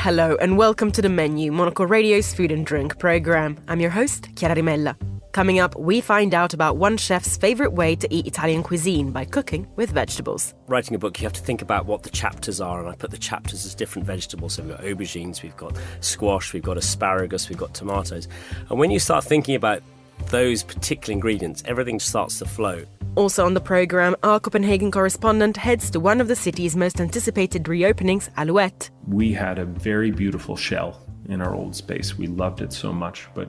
Hello and welcome to The Menu, Monocle Radio's food and drink programme. I'm your host, Camilla. Coming up, we find out about one chef's favourite way to eat Italian cuisine by cooking with vegetables. Writing a book, you have to think about what the chapters are, and I put the chapters as different vegetables. So we've got aubergines, we've got squash, we've got asparagus, we've got tomatoes. And when you start thinking about those particular ingredients, everything starts to flow. Also on the programme, our Copenhagen correspondent heads to one of the city's most anticipated reopenings, Alouette. We had a very beautiful shell in our old space. We loved it so much, but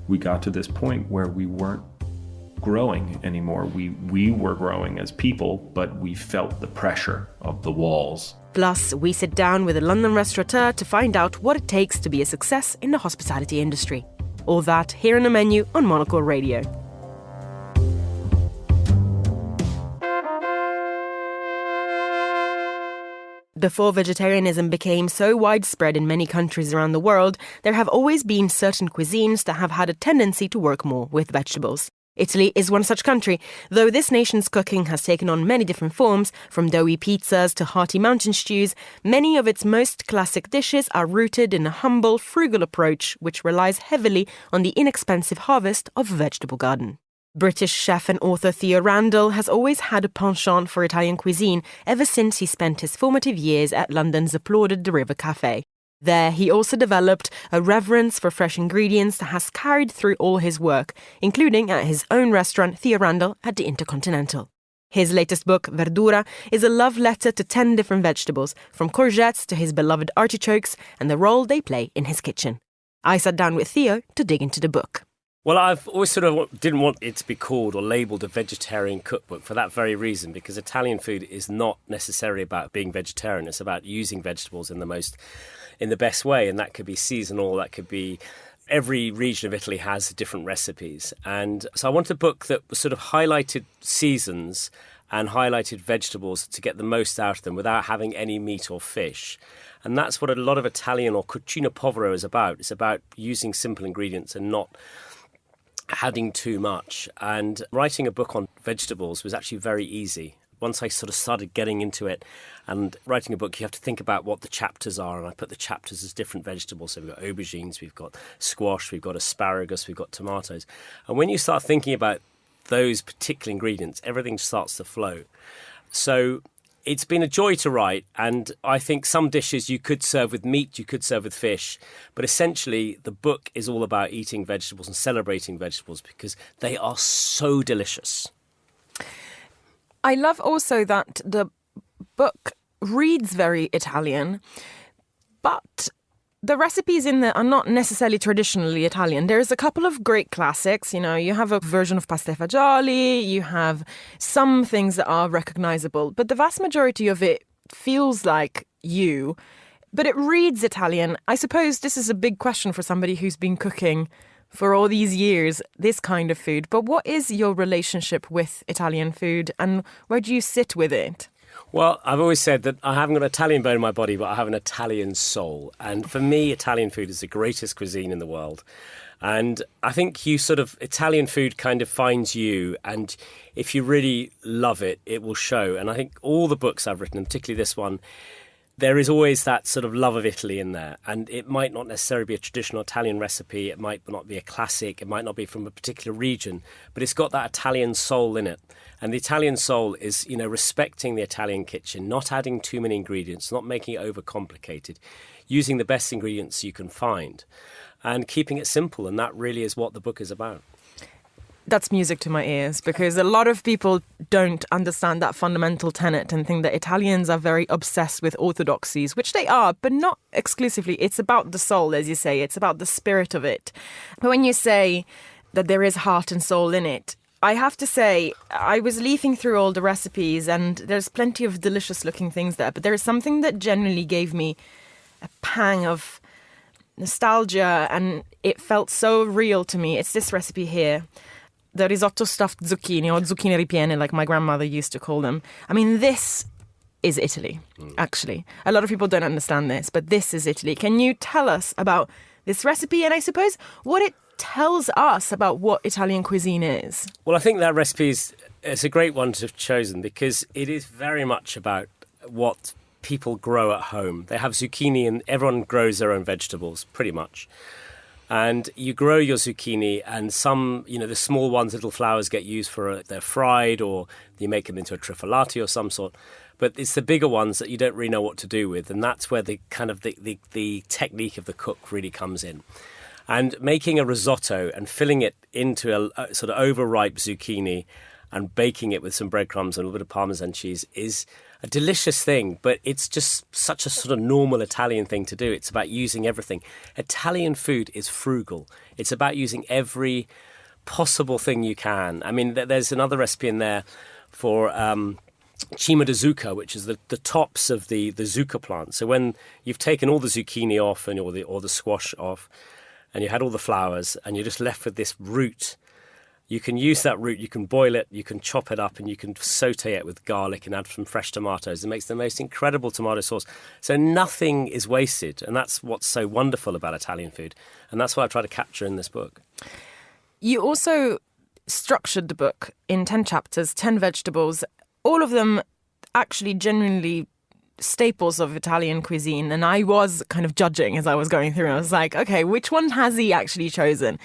we got to this point where we weren't growing anymore. We were growing as people, but we felt the pressure of the walls. Plus, we sit down with a London restaurateur to find out what it takes to be a success in the hospitality industry. All that here in The Menu on Monocle Radio. Before vegetarianism became so widespread in many countries around the world, there have always been certain cuisines that have had a tendency to work more with vegetables. Italy is one such country, though this nation's cooking has taken on many different forms, from doughy pizzas to hearty mountain stews. Many of its most classic dishes are rooted in a humble, frugal approach which relies heavily on the inexpensive harvest of a vegetable garden. British chef and author Theo Randall has always had a penchant for Italian cuisine ever since he spent his formative years at London's applauded The River Cafe. There, he also developed a reverence for fresh ingredients that has carried through all his work, including at his own restaurant, Theo Randall, at the Intercontinental. His latest book, Verdura, is a love letter to 10 different vegetables, from courgettes to his beloved artichokes and the role they play in his kitchen. I sat down with Theo to dig into the book. Well, I've always didn't want it to be called or labelled a vegetarian cookbook for that very reason, because Italian food is not necessarily about being vegetarian. It's about using vegetables in the best way, and that could be seasonal, that could be... Every region of Italy has different recipes, and so I wanted a book that sort of highlighted seasons and highlighted vegetables to get the most out of them without having any meat or fish. And that's what a lot of Italian or cucina povera is about. It's about using simple ingredients and not adding too much. And writing a book on vegetables was actually very easy. Once I sort of started getting into it, and writing a book, you have to think about what the chapters are, and I put the chapters as different vegetables. So we've got aubergines, we've got squash, we've got asparagus, we've got tomatoes. And when you start thinking about those particular ingredients, everything starts to flow. So it's been a joy to write, and I think some dishes you could serve with meat, you could serve with fish, but essentially the book is all about eating vegetables and celebrating vegetables because they are so delicious. I love also that the book reads very Italian, but the recipes in there are not necessarily traditionally Italian. There's a couple of great classics. You have a version of pasta e fagioli, you have some things that are recognisable, but the vast majority of it feels like you, but it reads Italian. I suppose this is a big question for somebody who's been cooking for all these years, this kind of food. But what is your relationship with Italian food, and where do you sit with it? Well, I've always said that I haven't got an Italian bone in my body, but I have an Italian soul. And for me, Italian food is the greatest cuisine in the world. And I think Italian food kind of finds you. And if you really love it, it will show. And I think all the books I've written, and particularly this one, there is always that sort of love of Italy in there. And it might not necessarily be a traditional Italian recipe. It might not be a classic. It might not be from a particular region. But it's got that Italian soul in it. And the Italian soul is, respecting the Italian kitchen, not adding too many ingredients, not making it overcomplicated, using the best ingredients you can find, and keeping it simple. And that really is what the book is about. That's music to my ears, because a lot of people don't understand that fundamental tenet and think that Italians are very obsessed with orthodoxies, which they are, but not exclusively. It's about the soul, as you say. It's about the spirit of it. But when you say that there is heart and soul in it, I have to say, I was leafing through all the recipes and there's plenty of delicious looking things there, but there is something that genuinely gave me a pang of nostalgia and it felt so real to me. It's this recipe here. The risotto stuffed zucchini, or zucchine ripiene, like my grandmother used to call them. I mean, this is Italy, actually. A lot of people don't understand this, but this is Italy. Can you tell us about this recipe and I suppose what it tells us about what Italian cuisine is? Well, I think that recipe is a great one to have chosen because it is very much about what people grow at home. They have zucchini, and everyone grows their own vegetables, pretty much. And you grow your zucchini, and some, the small ones, little flowers, get used for they're fried, or you make them into a trifalati or some sort. But it's the bigger ones that you don't really know what to do with, and that's where the kind of the technique of the cook really comes in. And making a risotto and filling it into a sort of overripe zucchini and baking it with some breadcrumbs and a little bit of Parmesan cheese is a delicious thing, but it's just such a sort of normal Italian thing to do. It's about using everything. Italian food is frugal. It's about using every possible thing you can. I mean, there's another recipe in there for cima di zucca, which is the tops of the zucca plant. So when you've taken all the zucchini off and or the squash off, and you had all the flowers, and you're just left with this root, you can use that root, you can boil it, you can chop it up, and you can saute it with garlic and add some fresh tomatoes. It makes the most incredible tomato sauce. So nothing is wasted, and that's what's so wonderful about Italian food. And that's what I try to capture in this book. You also structured the book in 10 chapters, 10 vegetables, all of them actually genuinely staples of Italian cuisine, and I was kind of judging as I was going through. I was like, okay, which one has he actually chosen?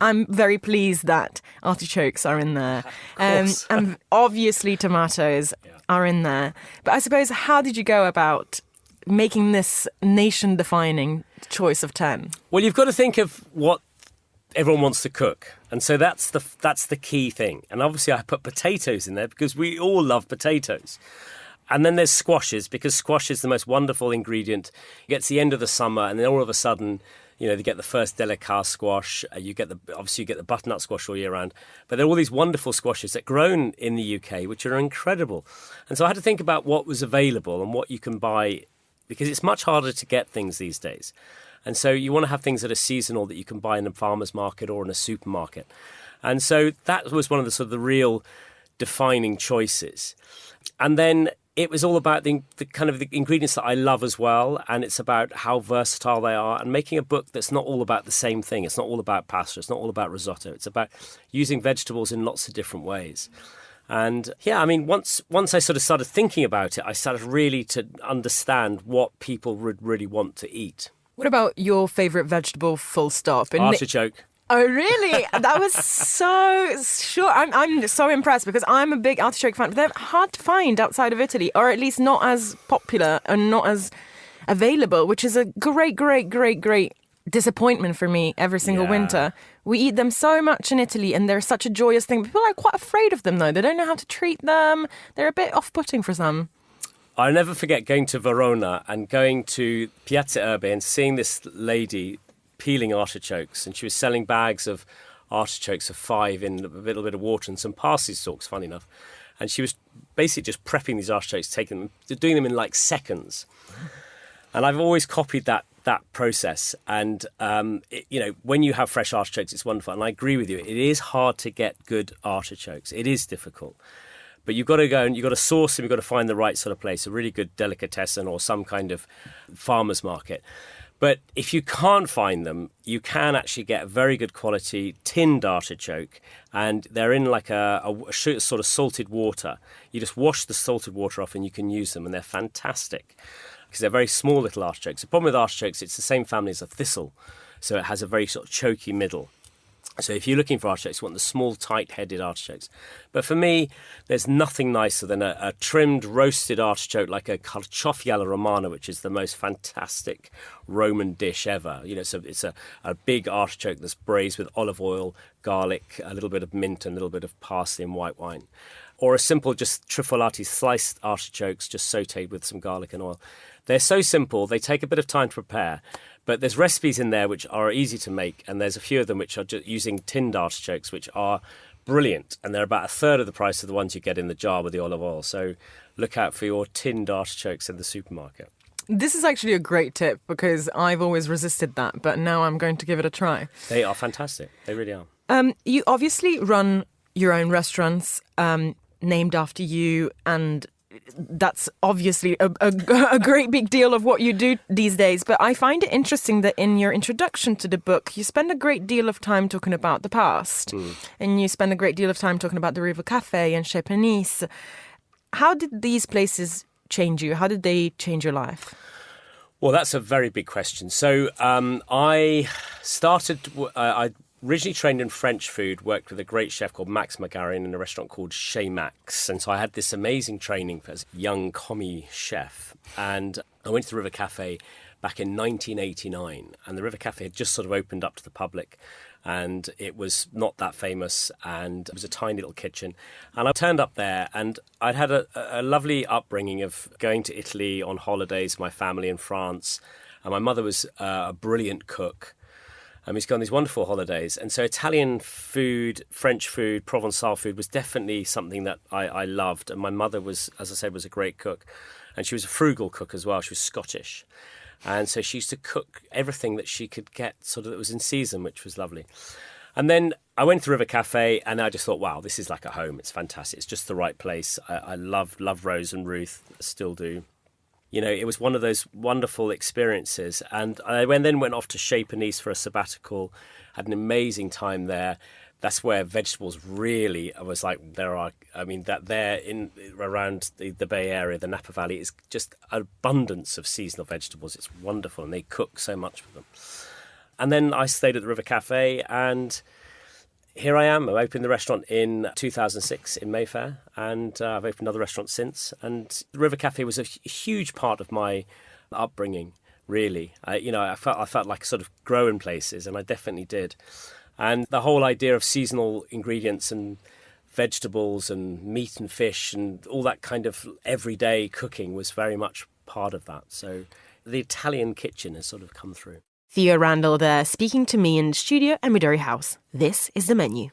I'm very pleased that artichokes are in there, and obviously tomatoes are in there. But I suppose, how did you go about making this nation-defining choice of 10? Well, you've got to think of what everyone wants to cook, and so that's the key thing. And obviously I put potatoes in there because we all love potatoes. And then there's squashes, because squash is the most wonderful ingredient. It gets the end of the summer, and then all of a sudden, they get the first delicat squash. You get the butternut squash all year round. But there are all these wonderful squashes that are grown in the UK, which are incredible. And so I had to think about what was available and what you can buy, because it's much harder to get things these days. And so you want to have things that are seasonal that you can buy in a farmer's market or in a supermarket. And so that was one of the sort of the real defining choices. And then it was all about the kind of the ingredients that I love as well, and it's about how versatile they are, and making a book that's not all about the same thing. It's not all about pasta. It's not all about risotto. It's about using vegetables in lots of different ways. And yeah, I mean, once I sort of started thinking about it, I started really to understand what people would really want to eat. What about your favourite vegetable, full stop? Artichoke. Oh, really? That was so sure. I'm so impressed, because I'm a big artichoke fan, but they're hard to find outside of Italy, or at least not as popular and not as available, which is a great disappointment for me every single winter. We eat them so much in Italy, and they're such a joyous thing. People are quite afraid of them, though. They don't know how to treat them. They're a bit off-putting for some. I'll never forget going to Verona and going to Piazza Erbe and seeing this lady peeling artichokes, and she was selling bags of artichokes of 5 in a little bit of water and some parsley stalks, funny enough. And she was basically just prepping these artichokes, doing them in like seconds. And I've always copied that process. And, when you have fresh artichokes, it's wonderful. And I agree with you. It is hard to get good artichokes. It is difficult. But you've got to go and you've got to source them. You've got to find the right sort of place, a really good delicatessen or some kind of farmer's market. But if you can't find them, you can actually get a very good quality tinned artichoke, and they're in like a sort of salted water. You just wash the salted water off and you can use them, and they're fantastic because they're very small little artichokes. The problem with artichokes, it's the same family as a thistle, so it has a very sort of choky middle. So if you're looking for artichokes, you want the small, tight-headed artichokes. But for me, there's nothing nicer than a trimmed, roasted artichoke like a carciofi alla romana, which is the most fantastic Roman dish ever. So it's a big artichoke that's braised with olive oil, garlic, a little bit of mint, and a little bit of parsley and white wine. Or a simple just trifalati, sliced artichokes, just sautéed with some garlic and oil. They're so simple, they take a bit of time to prepare. But there's recipes in there which are easy to make, and there's a few of them which are just using tinned artichokes, which are brilliant. And they're about a third of the price of the ones you get in the jar with the olive oil. So look out for your tinned artichokes in the supermarket. This is actually a great tip, because I've always resisted that, but now I'm going to give it a try. They are fantastic. They really are. You obviously run your own restaurants named after you, and that's obviously a great big deal of what you do these days. But I find it interesting that in your introduction to the book, you spend a great deal of time talking about the past. And you spend a great deal of time talking about the River Cafe and Chez Panisse. How did these places change you? How did they change your life? Well, that's a very big question. So I originally trained in French food, worked with a great chef called Max Magarin in a restaurant called Chez Max. And so I had this amazing training as a young commis chef. And I went to the River Cafe back in 1989. And the River Cafe had just sort of opened up to the public. And it was not that famous, and it was a tiny little kitchen. And I turned up there, and I'd had a lovely upbringing of going to Italy on holidays, my family in France. And my mother was a brilliant cook. And we'd gone on these wonderful holidays. And so Italian food, French food, Provençal food was definitely something that I loved. And my mother was, as I said, was a great cook. And she was a frugal cook as well. She was Scottish. And so she used to cook everything that she could get sort of that was in season, which was lovely. And then I went to River Cafe and I just thought, wow, this is like a home. It's fantastic. It's just the right place. I love Rose and Ruth, still do. You know, it was one of those wonderful experiences. And I then went off to Chez Panisse for a sabbatical, had an amazing time there. That's where vegetables really, I was like, that there in around the Bay Area, the Napa Valley, is just an abundance of seasonal vegetables. It's wonderful, and they cook so much with them. And then I stayed at the River Cafe, and here I am. I opened the restaurant in 2006 in Mayfair, and I've opened another restaurant since. And the River Cafe was a huge part of my upbringing, really. I felt like sort of growing places, and I definitely did. And the whole idea of seasonal ingredients and vegetables and meat and fish and all that kind of everyday cooking was very much part of that. So the Italian kitchen has sort of come through. Theo Randall there, speaking to me in the studio at Midori House. This is the menu.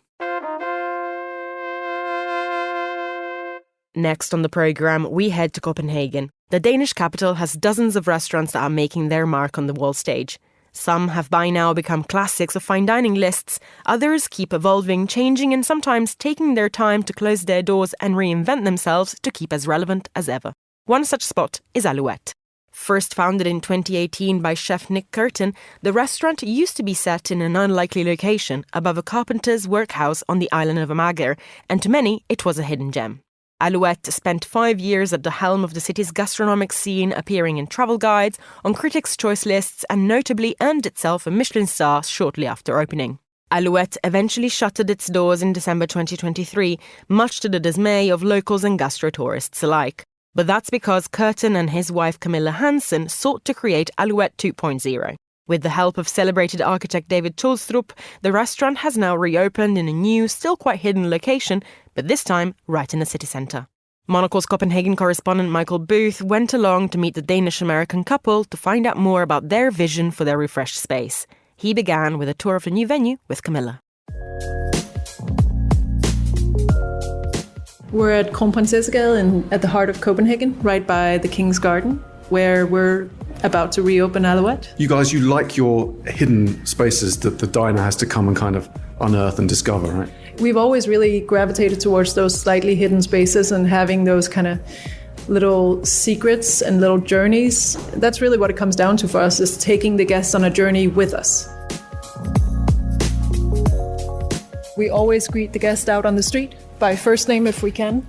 Next on the programme, we head to Copenhagen. The Danish capital has dozens of restaurants that are making their mark on the world stage. Some have by now become classics of fine dining lists. Others keep evolving, changing, and sometimes taking their time to close their doors and reinvent themselves to keep as relevant as ever. One such spot is Alouette. First founded in 2018 by chef Nick Curtin, the restaurant used to be set in an unlikely location above a carpenter's workhouse on the island of Amager, and to many it was a hidden gem. Alouette spent 5 years at the helm of the city's gastronomic scene, appearing in travel guides, on critics' choice lists, and notably earned itself a Michelin star shortly after opening. Alouette eventually shuttered its doors in December 2023, much to the dismay of locals and gastro-tourists alike. But that's because Curtin and his wife Camilla Hansen sought to create Alouette 2.0. With the help of celebrated architect David Tolstrup, the restaurant has now reopened in a new, still quite hidden location, but this time right in the city centre. Monocle's Copenhagen correspondent Michael Booth went along to meet the Danish-American couple to find out more about their vision for their refreshed space. He began with a tour of the new venue with Camilla. We're at Kronprinsessegade at the heart of Copenhagen, right by the King's Garden, where we're about to reopen Alouette. You guys, you like your hidden spaces that the diner has to come and kind of unearth and discover, right? We've always really gravitated towards those slightly hidden spaces and having those kind of little secrets and little journeys. That's really what it comes down to for us, is taking the guests on a journey with us. We always greet the guest out on the street by first name if we can.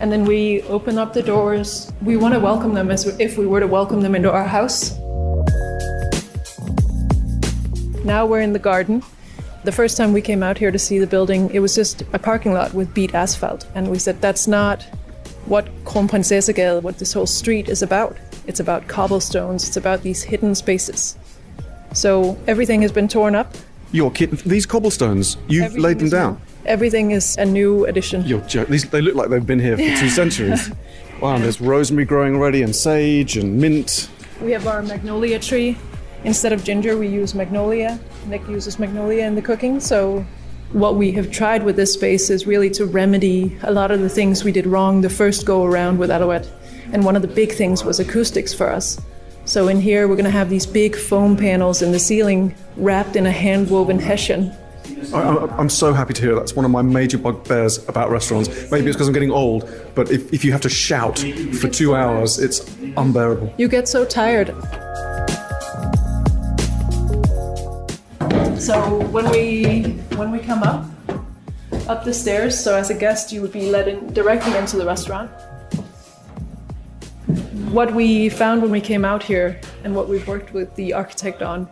And then we open up the doors. We want to welcome them as if we were to welcome them into our house. Now we're in the garden. The first time we came out here to see the building, it was just a parking lot with beat asphalt. And we said, that's not what Kronprinsessegade, what this whole street is about. It's about cobblestones. It's about these hidden spaces. So everything has been torn up. You're kidding. These cobblestones, you've laid them down? Everything is a new addition. You're joking. They look like they've been here for 2 centuries. Wow, and there's rosemary growing already, and sage and mint. We have our magnolia tree. Instead of ginger, we use magnolia. Nick uses magnolia in the cooking. So what we have tried with this space is really to remedy a lot of the things we did wrong the first go around with Alouette. And one of the big things was acoustics for us. So in here, we're going to have these big foam panels in the ceiling wrapped in a hand-woven hessian. I'm so happy to hear that. It's one of my major bugbears about restaurants. Maybe it's because I'm getting old, but if you have to shout for 2 hours, it's unbearable. You get so tired. So when we come up the stairs, so as a guest you would be led in directly into the restaurant. What we found when we came out here and what we've worked with the architect on,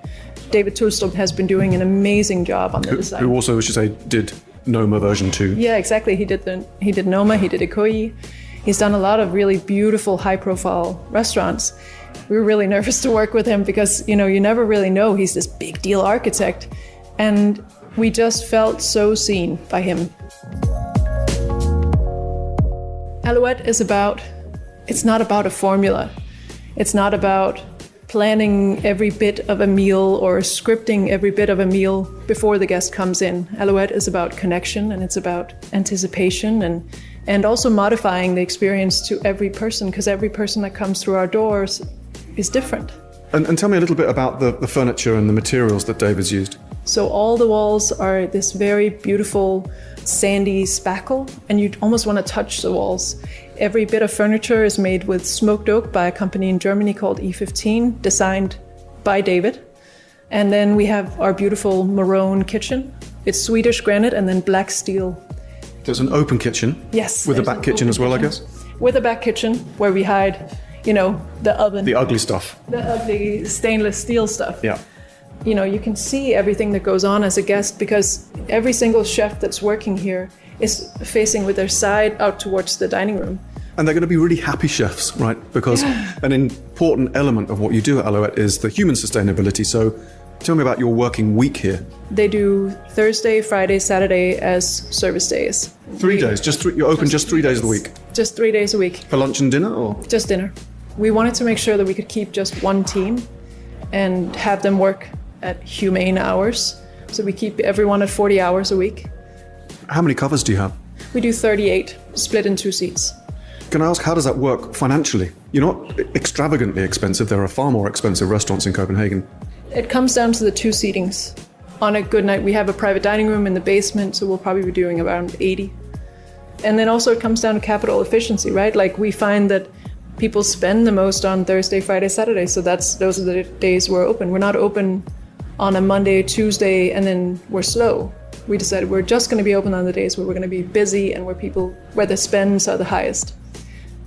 David Tulstrup has been doing an amazing job on the design. Who also, we should say, did Noma version 2. Yeah, exactly. He did Noma, he did Ikoyi. He's done a lot of really beautiful, high-profile restaurants. We were really nervous to work with him because, you never really know. He's this big deal architect. And we just felt so seen by him. Alouette is it's not about a formula. It's not about planning every bit of a meal or scripting every bit of a meal before the guest comes in. Alouette is about connection, and it's about anticipation and also modifying the experience to every person, because every person that comes through our doors is different. And tell me a little bit about the furniture and the materials that David's used. So all the walls are this very beautiful sandy spackle, and you almost want to touch the walls. Every bit of furniture is made with smoked oak by a company in Germany called E15, designed by David. And then we have our beautiful maroon kitchen. It's Swedish granite and then black steel. There's an open kitchen. Yes. With a back kitchen as well, I guess? With a back kitchen where we hide, the oven. The ugly stuff. The ugly stainless steel stuff. Yeah. You can see everything that goes on as a guest, because every single chef that's working here is facing with their side out towards the dining room. And they're going to be really happy chefs, right? Because an important element of what you do at Alouette is the human sustainability. So tell me about your working week here. They do Thursday, Friday, Saturday as service days. 3 days? You're open just 3 days of the week? Just 3 days a week. For lunch and dinner, or? Just dinner. We wanted to make sure that we could keep just one team and have them work at humane hours. So we keep everyone at 40 hours a week. How many covers do you have? We do 38, split in 2 seats. Can I ask, how does that work financially? You're not extravagantly expensive. There are far more expensive restaurants in Copenhagen. It comes down to the 2 seatings. On a good night, we have a private dining room in the basement, so we'll probably be doing around 80. And then also it comes down to capital efficiency, right? Like, we find that people spend the most on Thursday, Friday, Saturday, so those are the days we're open. We're not open on a Monday, Tuesday, and then we're slow. We decided we're just going to be open on the days where we're going to be busy and where the spends are the highest.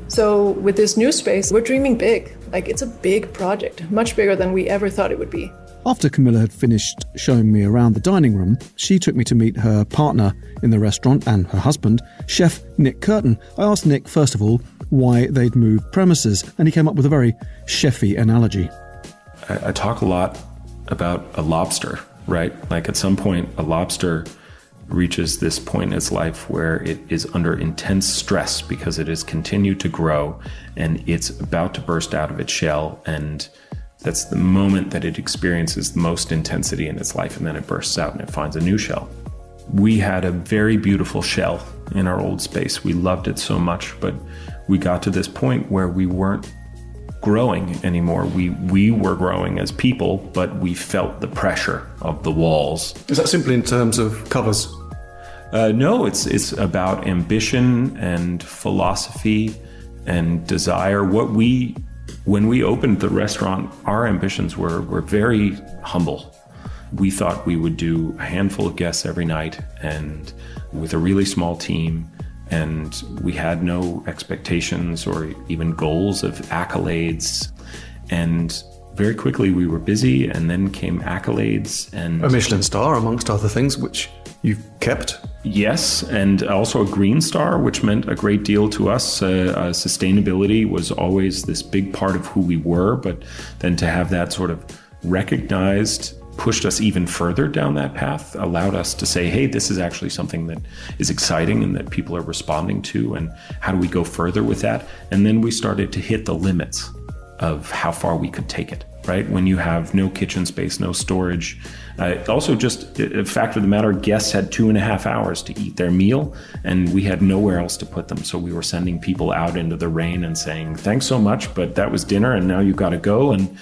So with this new space, we're dreaming big. Like, it's a big project, much bigger than we ever thought it would be. After Camilla had finished showing me around the dining room, she took me to meet her partner in the restaurant and her husband, Chef Nick Curtin. I asked Nick, first of all, why they'd moved premises, and he came up with a very chefy analogy. I talk a lot about a lobster, right? Like, at some point, a lobster reaches this point in its life where it is under intense stress because it has continued to grow and it's about to burst out of its shell, and that's the moment that it experiences the most intensity in its life, and then it bursts out and it finds a new shell. We had a very beautiful shell in our old space. We loved it so much, but we got to this point where we weren't growing anymore. We were growing as people, but we felt the pressure of the walls. Is that simply in terms of covers? No, it's about ambition and philosophy and desire. When we opened the restaurant, our ambitions were very humble. We thought we would do a handful of guests every night and with a really small team, and we had no expectations or even goals of accolades. And very quickly we were busy, and then came accolades and a Michelin star, amongst other things, which you've kept. Yes, and also a green star, which meant a great deal to us. Sustainability was always this big part of who we were, but then to have that sort of recognized pushed us even further down that path, allowed us to say, hey, this is actually something that is exciting and that people are responding to, and how do we go further with that? And then we started to hit the limits of how far we could take it, right? When you have no kitchen space, no storage. Also, just a fact of the matter, guests had 2.5 hours to eat their meal, and we had nowhere else to put them. So we were sending people out into the rain and saying, thanks so much, but that was dinner and now you've got to go. And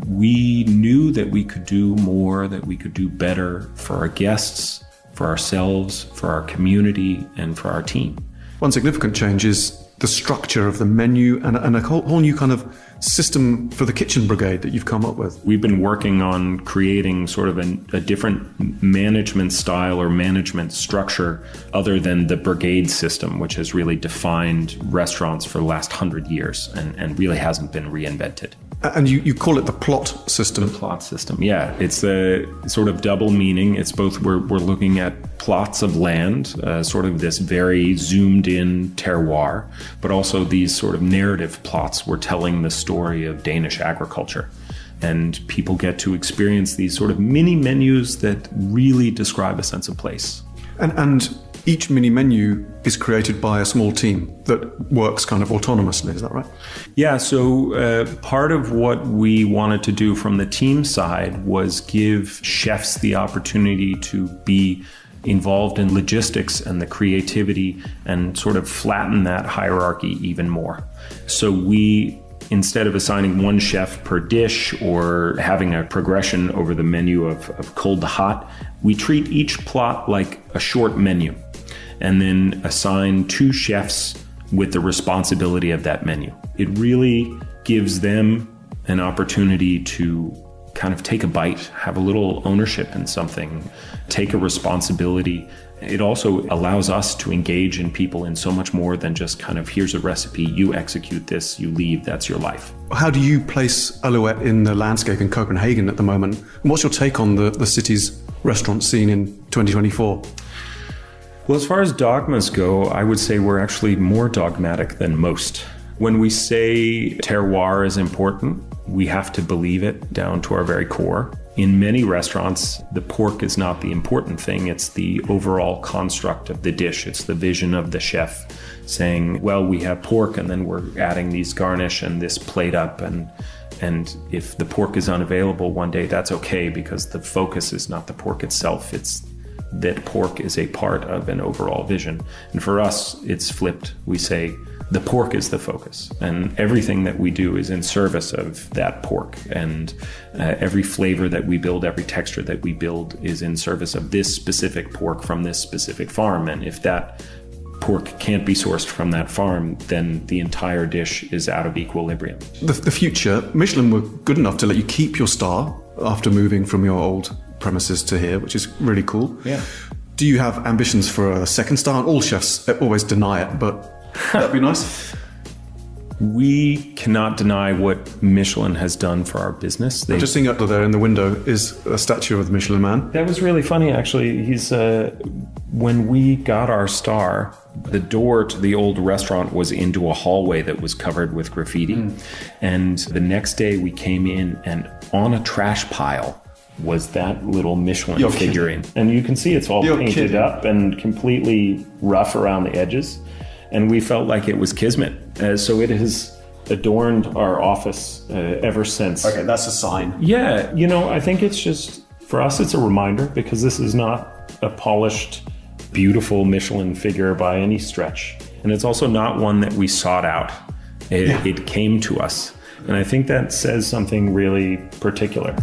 we knew that we could do more, that we could do better for our guests, for ourselves, for our community, and for our team. One significant change is the structure of the menu and a whole new kind of system for the kitchen brigade that you've come up with. We've been working on creating sort of a different management style or management structure other than the brigade system, which has really defined restaurants for the last 100 years and really hasn't been reinvented. And you call it the plot system. The plot system, yeah. It's a sort of double meaning. It's both we're looking at plots of land, sort of this very zoomed in terroir, but also these sort of narrative plots. We're telling the story of Danish agriculture. And people get to experience these sort of mini menus that really describe a sense of place. And each mini menu is created by a small team that works kind of autonomously, is that right? Yeah, so part of what we wanted to do from the team side was give chefs the opportunity to be involved in logistics and the creativity and sort of flatten that hierarchy even more. So we, instead of assigning one chef per dish or having a progression over the menu of cold to hot, we treat each plot like a short menu and then assign 2 chefs with the responsibility of that menu. It really gives them an opportunity to kind of take a bite, have a little ownership in something, take a responsibility. It also allows us to engage in people in so much more than just kind of, here's a recipe, you execute this, you leave, that's your life. How do you place Alouette in the landscape in Copenhagen at the moment? And what's your take on the city's restaurant scene in 2024? Well, as far as dogmas go, I would say we're actually more dogmatic than most. When we say terroir is important, we have to believe it down to our very core. In many restaurants, the pork is not the important thing. It's the overall construct of the dish. It's the vision of the chef saying, well, we have pork and then we're adding these garnish and this plate up. And if the pork is unavailable one day, that's okay, because the focus is not the pork itself. It's that pork is a part of an overall vision. And for us, it's flipped. We say the pork is the focus, and everything that we do is in service of that pork. And every flavor that we build, every texture that we build is in service of this specific pork from this specific farm. And if that pork can't be sourced from that farm, then the entire dish is out of equilibrium. The future, Michelin were good enough to let you keep your star after moving from your old premises to here, which is really cool. Yeah. Do you have ambitions for a second star? All chefs always deny it, but that'd be nice. We cannot deny what Michelin has done for our business. I'm just seeing up there in the window is a statue of the Michelin Man. That was really funny, actually. He's when we got our star, the door to the old restaurant was into a hallway that was covered with graffiti. And the next day we came in, and on a trash pile was that little Michelin figurine. And you can see it's all painted up and completely rough around the edges. And we felt like it was kismet. So it has adorned our office ever since. Okay, that's a sign. Yeah, I think it's just, for us, it's a reminder, because this is not a polished, beautiful Michelin figure by any stretch. And it's also not one that we sought out. It came to us. And I think that says something really particular.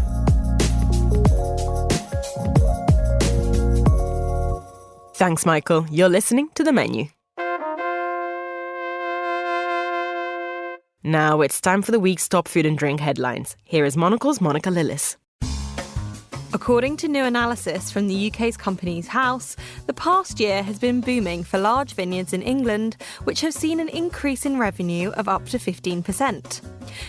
Thanks, Michael. You're listening to The Menu. Now it's time for the week's top food and drink headlines. Here is Monocle's Monica Lillis. According to new analysis from the UK's Companies House, the past year has been booming for large vineyards in England, which have seen an increase in revenue of up to 15%.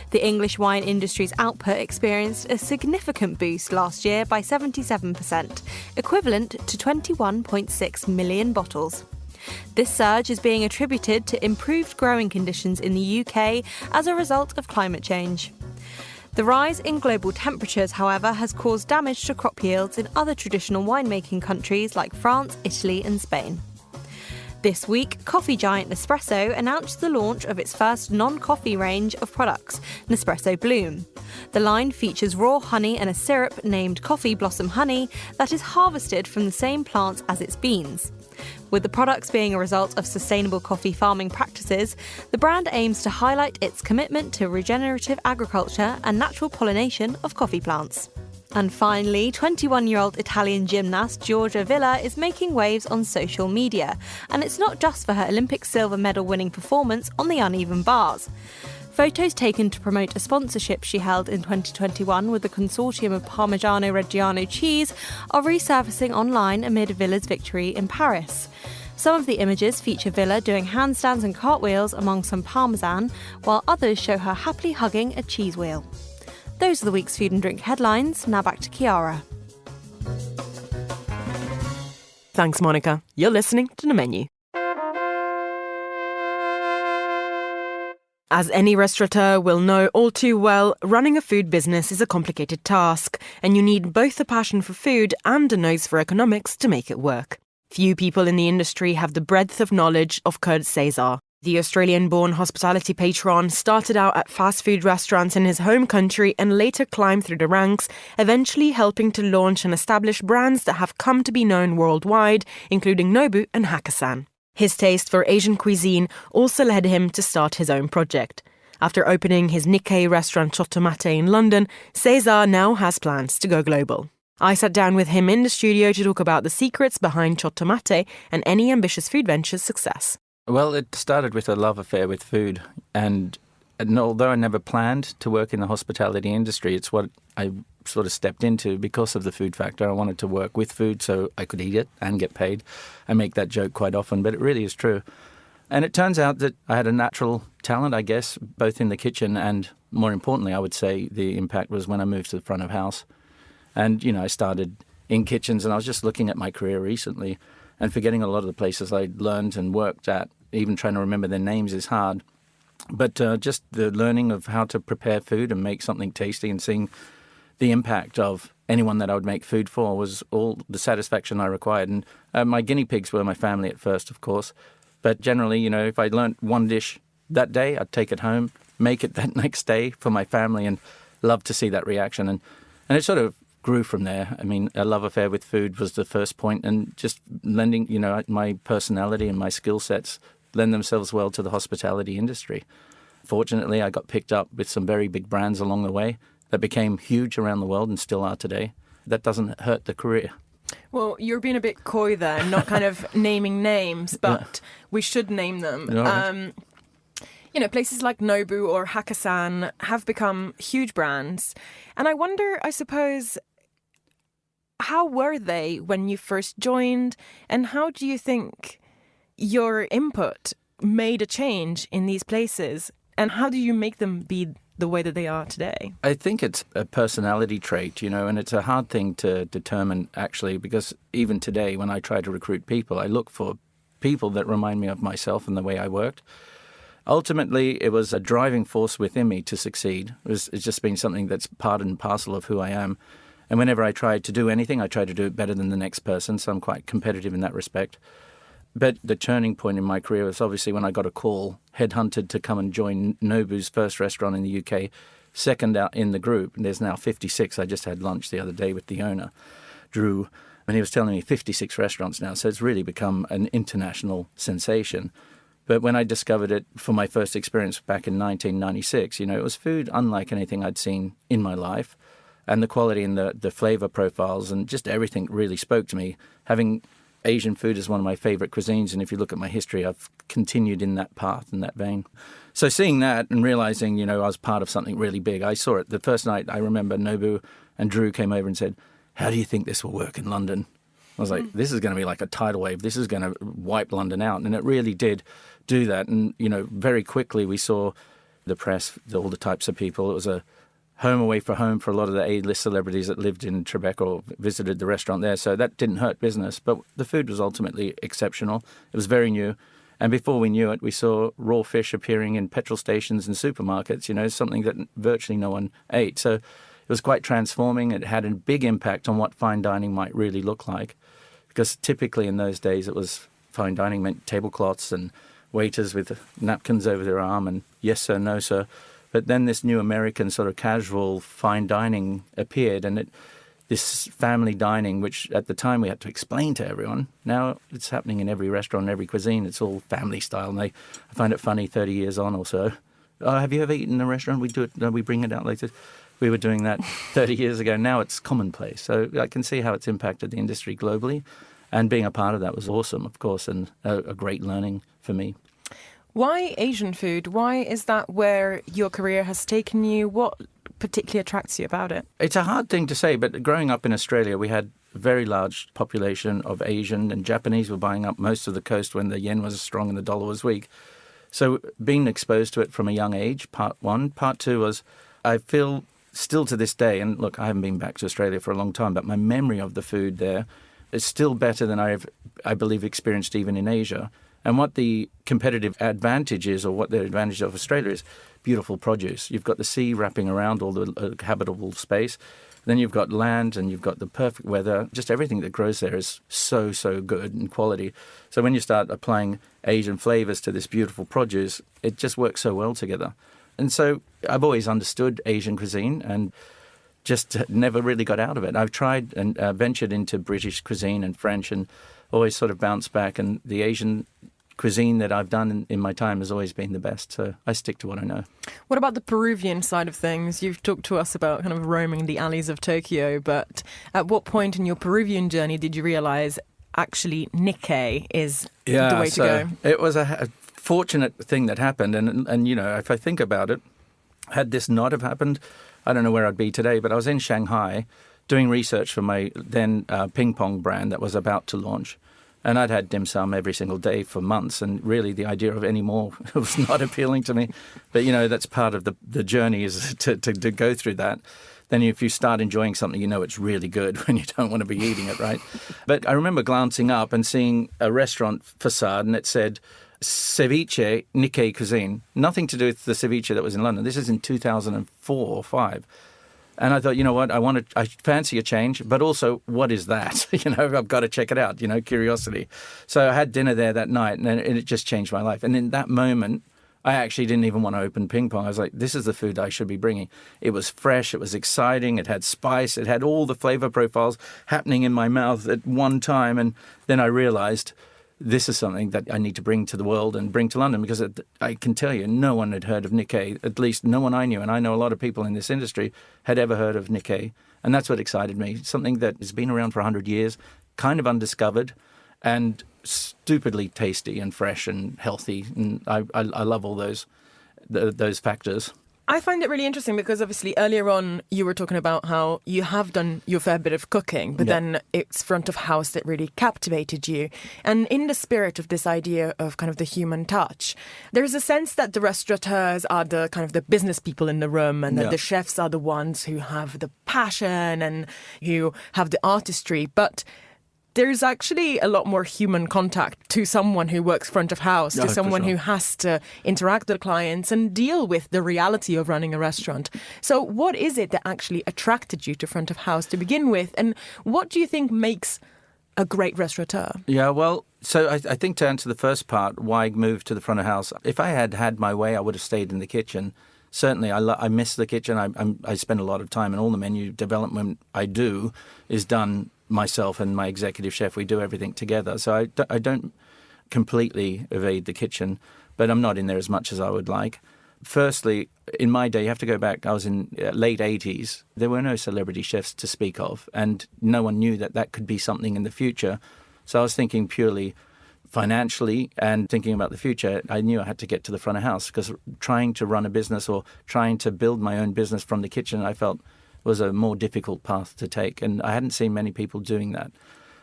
The English wine industry's output experienced a significant boost last year by 77%, equivalent to 21.6 million bottles. This surge is being attributed to improved growing conditions in the UK as a result of climate change. The rise in global temperatures, however, has caused damage to crop yields in other traditional winemaking countries like France, Italy and Spain. This week, coffee giant Nespresso announced the launch of its first non-coffee range of products, Nespresso Bloom. The line features raw honey and a syrup named Coffee Blossom Honey that is harvested from the same plants as its beans. With the products being a result of sustainable coffee farming practices, the brand aims to highlight its commitment to regenerative agriculture and natural pollination of coffee plants. And finally, 21-year-old Italian gymnast Giorgia Villa is making waves on social media. And it's not just for her Olympic silver medal winning performance on the uneven bars. Photos taken to promote a sponsorship she held in 2021 with the consortium of Parmigiano Reggiano cheese are resurfacing online amid Villa's victory in Paris. Some of the images feature Villa doing handstands and cartwheels among some parmesan, while others show her happily hugging a cheese wheel. Those are the week's food and drink headlines. Now back to Chiara. Thanks, Monica. You're listening to The Menu. As any restaurateur will know all too well, running a food business is a complicated task, and you need both a passion for food and a nose for economics to make it work. Few people in the industry have the breadth of knowledge of Kurt Zdesar. The Australian-born hospitality patron started out at fast food restaurants in his home country and later climbed through the ranks, eventually helping to launch and establish brands that have come to be known worldwide, including Nobu and Hakkasan. His taste for Asian cuisine also led him to start his own project. After opening his Nikkei restaurant Chotto Matte in London, Zdesar now has plans to go global. I sat down with him in the studio to talk about the secrets behind Chotto Matte and any ambitious food venture's success. Well, it started with a love affair with food, and although I never planned to work in the hospitality industry, it's what I sort of stepped into because of the food factor. I wanted to work with food so I could eat it and get paid. I make that joke quite often, but it really is true. And it turns out that I had a natural talent, I guess, both in the kitchen and, more importantly, I would say the impact was when I moved to the front of house. And, I started in kitchens, and I was just looking at my career recently and forgetting a lot of the places I'd learned and worked at. Even trying to remember their names is hard. But just the learning of how to prepare food and make something tasty and seeing the impact of anyone that I would make food for was all the satisfaction I required. And my guinea pigs were my family at first, of course. But generally, if I learnt one dish that day, I'd take it home, make it that next day for my family, and love to see that reaction. And it sort of grew from there. I mean, a love affair with food was the first point, and just lending, my personality and my skill sets lend themselves well to the hospitality industry. Fortunately, I got picked up with some very big brands along the way that became huge around the world and still are today. That doesn't hurt the career. Well, you're being a bit coy there, not kind of naming names, but we should name them. Right. Places like Nobu or Hakkasan have become huge brands. And I wonder, I suppose, how were they when you first joined? And how do you think your input made a change in these places? And how do you make them be the way that they are today? I think it's a personality trait, and it's a hard thing to determine, actually, because even today when I try to recruit people, I look for people that remind me of myself and the way I worked. Ultimately, it was a driving force within me to succeed. It's just been something that's part and parcel of who I am. And whenever I try to do anything, I try to do it better than the next person, so I'm quite competitive in that respect. But the turning point in my career was obviously when I got a call, headhunted to come and join Nobu's first restaurant in the UK, second out in the group, and there's now 56. I just had lunch the other day with the owner, Drew, and he was telling me 56 restaurants now, so it's really become an international sensation. But when I discovered it for my first experience back in 1996, it was food unlike anything I'd seen in my life, and the quality and the flavor profiles and just everything really spoke to me. Having Asian food is one of my favorite cuisines, and if you look at my history, I've continued in that path, in that vein. So seeing that and realizing, I was part of something really big, I saw it. The first night, I remember Nobu and Drew came over and said, "How do you think this will work in London?" I was like, this is going to be like a tidal wave. This is going to wipe London out. And it really did do that. And, very quickly we saw the press, all the types of people. It was a home away for home for a lot of the A-list celebrities that lived in Tribeca or visited the restaurant there. So that didn't hurt business. But the food was ultimately exceptional. It was very new. And before we knew it, we saw raw fish appearing in petrol stations and supermarkets, something that virtually no one ate. So it was quite transforming. It had a big impact on what fine dining might really look like. Because typically in those days, it was fine dining meant tablecloths and waiters with napkins over their arm and yes sir, no sir. But then this new American sort of casual fine dining appeared, and this family dining, which at the time we had to explain to everyone. Now it's happening in every restaurant, every cuisine. It's all family style, and I find it funny 30 years on or so. Oh, have you ever eaten in a restaurant? We do it. We bring it out later. we were doing that 30 years ago. Now it's commonplace. So I can see how it's impacted the industry globally. And being a part of that was awesome, of course, and a great learning for me. Why Asian food? Why is that where your career has taken you? What particularly attracts you about it? It's a hard thing to say, but growing up in Australia, we had a very large population of Asian, and Japanese were buying up most of the coast when the yen was strong and the dollar was weak. So being exposed to it from a young age, part one. Part two was, I feel still to this day, and look, I haven't been back to Australia for a long time, but my memory of the food there is still better than I believe, experienced even in Asia. And what the competitive advantage is, or what the advantage of Australia is, beautiful produce. You've got the sea wrapping around all the habitable space. Then you've got land and you've got the perfect weather. Just everything that grows there is so, so good in quality. So when you start applying Asian flavors to this beautiful produce, it just works so well together. And so I've always understood Asian cuisine and just never really got out of it. I've tried and ventured into British cuisine and French and always sort of bounced back. And the Asian cuisine that I've done in my time has always been the best. So I stick to what I know. What about the Peruvian side of things? You've talked to us about kind of roaming the alleys of Tokyo, but at what point in your Peruvian journey did you realize actually Nikkei is the way to go? It was a fortunate thing that happened. And, you know, if I think about it, had this not have happened, I don't know where I'd be today, but I was in Shanghai doing research for my then ping pong brand that was about to launch. And I'd had dim sum every single day for months, and really the idea of any more was not appealing to me. But, you know, that's part of the journey, is to go through that. Then if you start enjoying something, you know it's really good when you don't want to be eating it, right? But I remember glancing up and seeing a restaurant facade, and it said, Ceviche Nikkei Cuisine. Nothing to do with the ceviche that was in London. This is in 2004 or 5. And I thought, you know what, I fancy a change, but also, what is that? You know, I've got to check it out, you know, curiosity. So I had dinner there that night, and it just changed my life. And in that moment, I actually didn't even want to open ping pong. I was like, this is the food I should be bringing. It was fresh, it was exciting, it had spice, it had all the flavor profiles happening in my mouth at one time. And then I realized, this is something that I need to bring to the world and bring to London, because I can tell you, no one had heard of Nikkei, at least no one I knew, and I know a lot of people in this industry, had ever heard of Nikkei. And that's what excited me. Something that has been around for 100 years, kind of undiscovered, and stupidly tasty and fresh and healthy. And I love all those factors. I find it really interesting because obviously earlier on you were talking about how you have done your fair bit of cooking, but then it's front of house that really captivated you. And in the spirit of this idea of kind of the human touch, there's a sense that the restaurateurs are the kind of the business people in the room, and that the chefs are the ones who have the passion and who have the artistry. But there's actually a lot more human contact to someone who works front of house, to someone who has to interact with clients and deal with the reality of running a restaurant. So what is it that actually attracted you to front of house to begin with? And what do you think makes a great restaurateur? Yeah, well, so I think to answer the first part, why move to the front of house, if I had my way, I would have stayed in the kitchen. Certainly, I miss the kitchen. I spend a lot of time, and all the menu development I do is done myself and my executive chef. We do everything together. So I don't completely evade the kitchen, but I'm not in there as much as I would like. Firstly, in my day, you have to go back, I was in late 80s. There were no celebrity chefs to speak of, and no one knew that could be something in the future. So I was thinking purely financially and thinking about the future. I knew I had to get to the front of house, because trying to run a business or trying to build my own business from the kitchen, I felt was a more difficult path to take. And I hadn't seen many people doing that.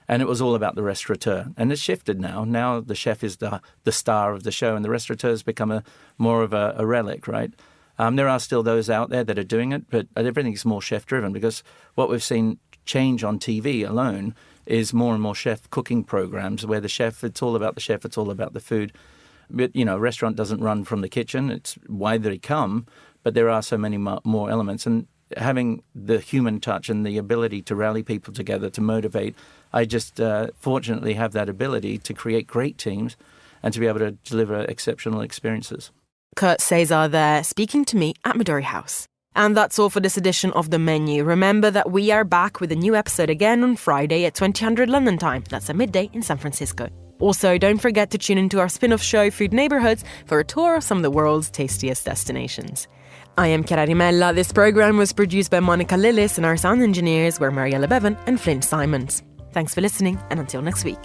And it was all about the restaurateur. And it's shifted now. Now the chef is the star of the show, and the restaurateur has become more of a relic, right? There are still those out there that are doing it, but everything's more chef-driven, because what we've seen change on TV alone is more and more chef cooking programs where it's all about the chef, it's all about the food. But, you know, a restaurant doesn't run from the kitchen. It's why they come, but there are so many more elements. And having the human touch and the ability to rally people together, to motivate, I just fortunately have that ability to create great teams and to be able to deliver exceptional experiences. Kurt Zdesar there, speaking to me at Midori House. And that's all for this edition of The Menu. Remember that we are back with a new episode again on Friday at 2000 London time. That's at midday in San Francisco. Also, don't forget to tune into our spin-off show, Food Neighborhoods, for a tour of some of the world's tastiest destinations. I am Chiara Rimella. This programme was produced by Monica Lillis and our sound engineers were Mariella Bevan and Flint Simons. Thanks for listening and until next week.